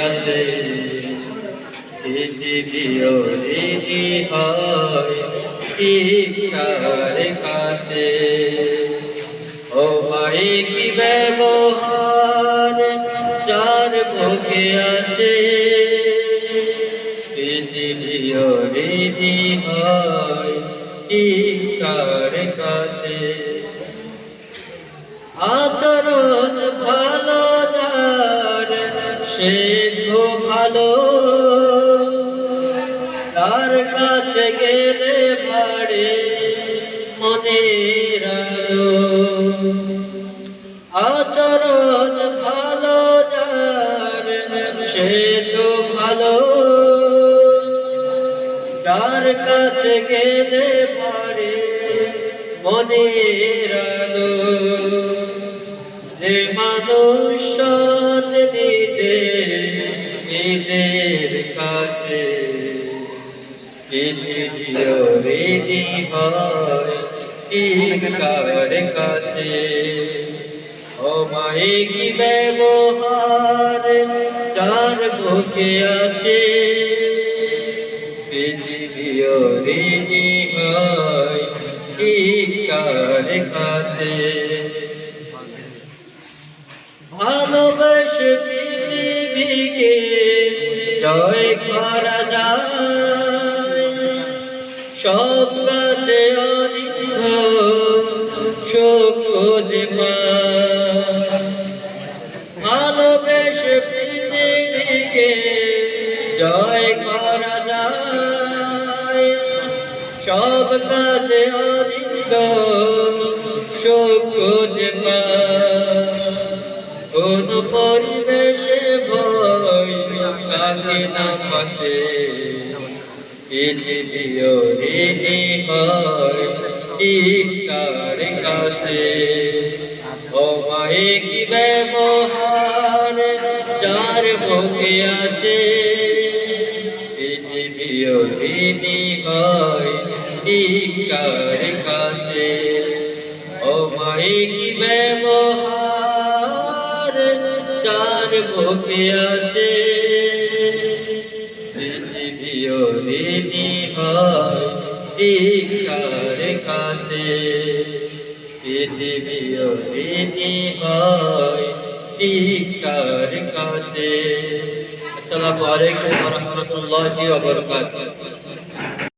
আছে পৃথিবীও রীতি হয় কার কাছে ও ভাই কি ব্যবহার যার মুখে আছে পৃথিবীও রীতি হয় কার কাছে আচরণ ভালো যার সে ভালো তার কাছে গেলে বাড়ে মনের আলো আচরণ ভালো যার সে ভালো তার কাছে গেলে বাড়ে মনের আলো যে মানুষ নিজের কাছে রীতি হয় কার কাছে ও মাই কি ব্যবহার যার মুখে আছে পৃথিবীও রীতি হয় কার কাছে ভালোবাসে পৃথিবীকে জয় করা যায় সব কাছে অনিহ শোকে ভালোবেসে পৃথিবীকে জয় করা যায় সব কাছে অনিহ শোকে কোন পরিবেশে ভয় লাগে না পাচ্ছে পৃথিবীও রীতি হয় কার কাছে ও মাই কি ব্যবহার যার মুখে আছে পৃথিবীও রীতি হয় কার কাছে ও মাই কি ব্যবহার যার মুখে আছে পৃথিবীও রীতি হয় কার কাছে পৃথিবীও রীতি হয় কার কাছে। আসসালামু আলাইকুম ওয়া রাহমাতুল্লাহি ওয়া বারাকাতুহু।